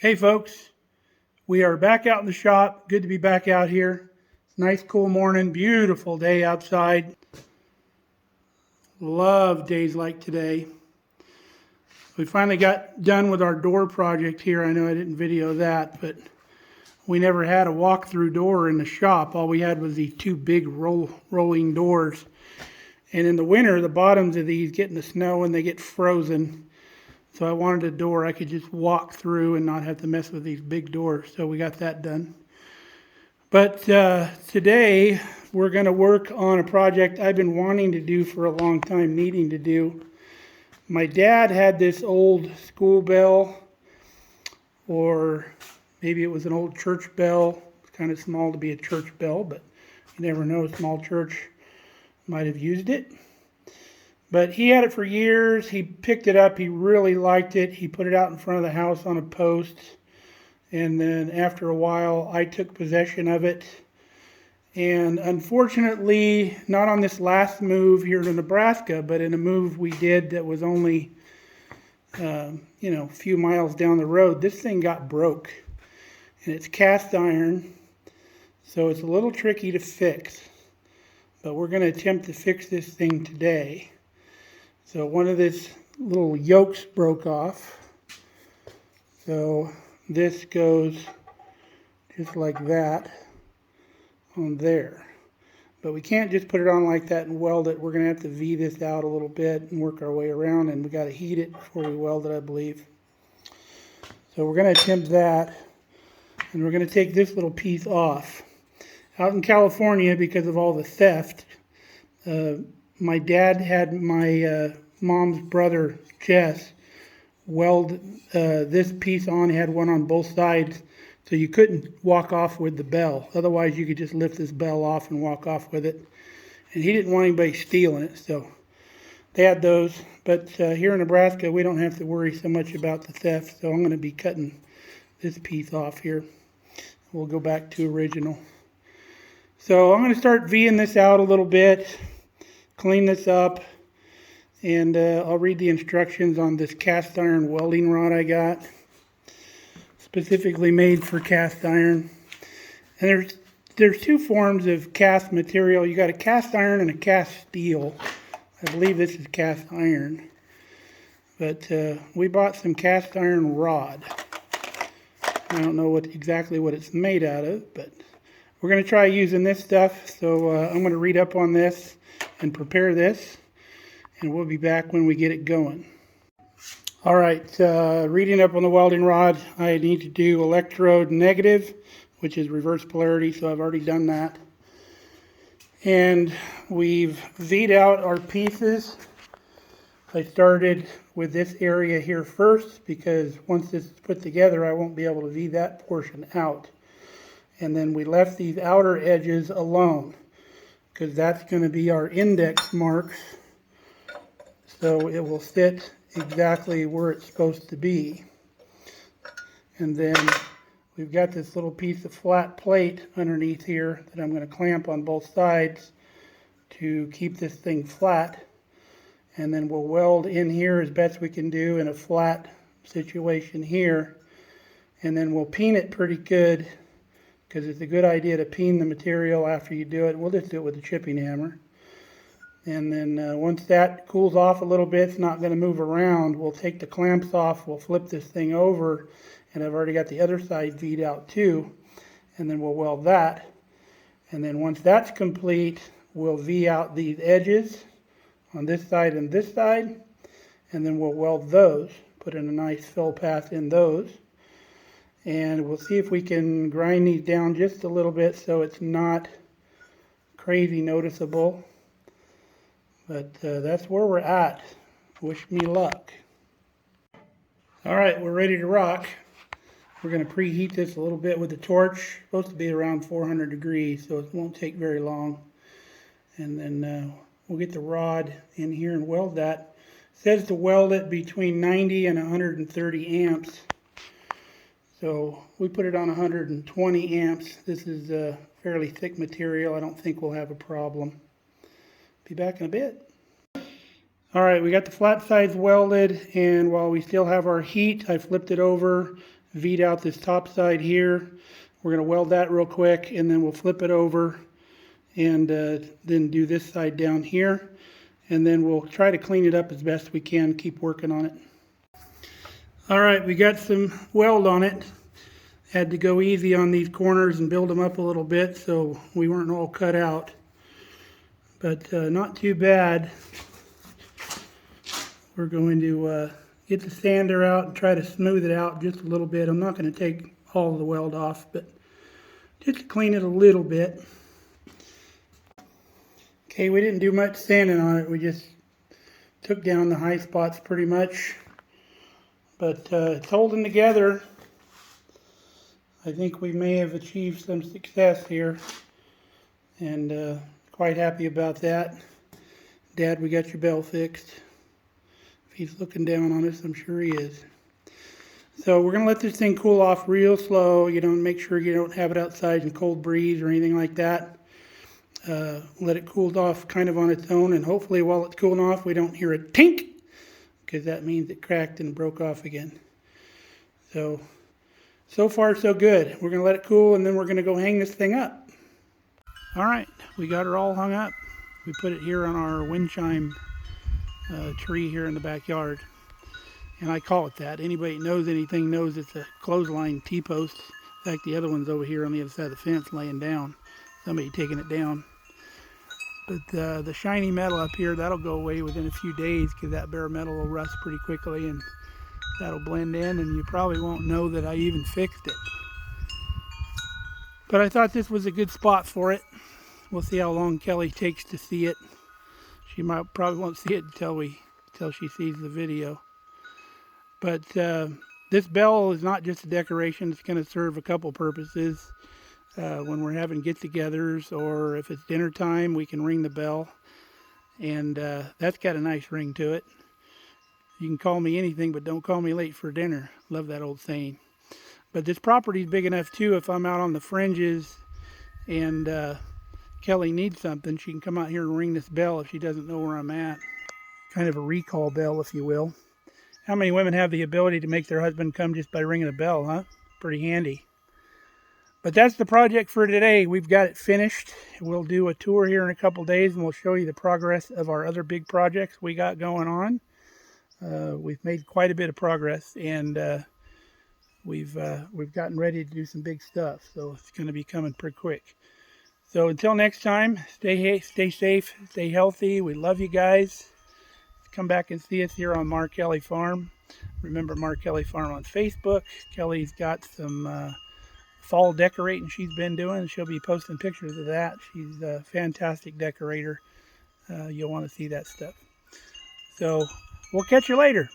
Hey folks, we are back out in the shop. Good to be back out here. Nice cool morning, beautiful day outside. Love days like today. We finally got done with our door project here. I know I didn't video that, but we never had a walk-through door in the shop. All we had was these two big rolling doors. And in the winter, the bottoms of these get in the snow and they get frozen. So I wanted a door I could just walk through and not have to mess with these big doors. So we got that done. But today we're going to work on a project I've been wanting to do for a long time, needing to do. My dad had this old school bell, or maybe it was an old church bell. It's kind of small to be a church bell, but you never know, a small church might have used it. But he had it for years. He picked it up. He really liked it. He put it out in front of the house on a post. And then after a while, I took possession of it. And unfortunately, not on this last move here to Nebraska, but in a move we did that was only, a few miles down the road, this thing got broke. And it's cast iron, so it's a little tricky to fix. But we're going to attempt to fix this thing today. So one of these little yokes broke off. So this goes just like that on there. But we can't just put it on like that and weld it. We're going to have to V this out a little bit and work our way around, and we got to heat it before we weld it, I believe. So we're going to attempt that, and we're going to take this little piece off. Out in California, because of all the theft, my dad had my mom's brother, Jess, weld this piece on. He had one on both sides, so you couldn't walk off with the bell. Otherwise, you could just lift this bell off and walk off with it. And he didn't want anybody stealing it, so they had those. But here in Nebraska, we don't have to worry so much about the theft, so I'm going to be cutting this piece off here. We'll go back to original. So I'm going to start V'ing this out a little bit, clean this up, and I'll read the instructions on this cast iron welding rod I got, specifically made for cast iron. And there's two forms of cast material. You got a cast iron and a cast steel. I believe this is cast iron. But we bought some cast iron rod. I don't know exactly what it's made out of, but we're going to try using this stuff. So I'm going to read up on this and prepare this, and we'll be back when we get it going. All right, reading up on the welding rod, I need to do electrode negative, which is reverse polarity, so I've already done that. And we've V'd out our pieces. I started with this area here first, because once this is put together, I won't be able to V that portion out. And then we left these outer edges alone, because that's going to be our index marks. So it will sit exactly where it's supposed to be. And then we've got this little piece of flat plate underneath here that I'm going to clamp on both sides to keep this thing flat. And then we'll weld in here as best we can do in a flat situation here. And then we'll peen it pretty good, because it's a good idea to peen the material after you do it. We'll just do it with a chipping hammer. And then once that cools off a little bit, it's not going to move around, we'll take the clamps off, we'll flip this thing over, and I've already got the other side V'd out too. And then we'll weld that. And then once that's complete, we'll V out these edges on this side and this side. And then we'll weld those, put in a nice fill path in those. And we'll see if we can grind these down just a little bit so it's not crazy noticeable. But that's where we're at. Wish me luck. All right, we're ready to rock. We're going to preheat this a little bit with the torch. It's supposed to be around 400 degrees, so it won't take very long. And then we'll get the rod in here and weld that. It says to weld it between 90 and 130 amps. So we put it on 120 amps. This is a fairly thick material. I don't think we'll have a problem. Be back in a bit. All right, we got the flat sides welded, and while we still have our heat, I flipped it over V'd out this top side here. We're going to weld that real quick, and then we'll flip it over and then do this side down here. And then we'll try to clean it up as best we can, keep working on it. All right, we got some weld on it. Had to go easy on these corners and build them up a little bit so we weren't all cut out. But not too bad. We're going to get the sander out and try to smooth it out just a little bit. I'm not going to take all of the weld off, but just to clean it a little bit. Okay, we didn't do much sanding on it. We just took down the high spots pretty much. But it's holding together. I think we may have achieved some success here. And quite happy about that. Dad, we got your bell fixed. If he's looking down on us, I'm sure he is. So we're going to let this thing cool off real slow. You know, make sure you don't have it outside in cold breeze or anything like that. Let it cool off kind of on its own, and hopefully while it's cooling off we don't hear a tink, because that means it cracked and broke off again. So far so good. We're going to let it cool, and then we're going to go hang this thing up. Alright, we got her all hung up. We put it here on our wind chime tree here in the backyard, and I call it that. Anybody that knows anything knows it's a clothesline T-post. In fact, the other one's over here on the other side of the fence laying down. Somebody taking it down. But the shiny metal up here, that'll go away within a few days, because that bare metal will rust pretty quickly and that'll blend in, and you probably won't know that I even fixed it. But I thought this was a good spot for it. We'll see how long Kelly takes to see it. She probably won't see it until she sees the video. But this bell is not just a decoration. It's going to serve a couple purposes. When we're having get-togethers, or if it's dinner time, we can ring the bell, and that's got a nice ring to it. You can call me anything, but don't call me late for dinner. Love that old saying. But this property is big enough too, if I'm out on the fringes and Kelly needs something, she can come out here and ring this bell if she doesn't know where I'm at. Kind of a recall bell, if you will. How many women have the ability to make their husband come just by ringing a bell, huh? Pretty handy. But that's the project for today. We've got it finished. We'll do a tour here in a couple days, and we'll show you the progress of our other big projects we got going on. We've made quite a bit of progress, and we've gotten ready to do some big stuff. So it's going to be coming pretty quick. So until next time, stay safe, stay healthy. We love you guys. Come back and see us here on Mark Kelly Farm. Remember Mark Kelly Farm on Facebook. Kelly's got some fall decorating she's been doing. She'll be posting pictures of that. She's a fantastic decorator. You'll want to see that stuff. So we'll catch you later.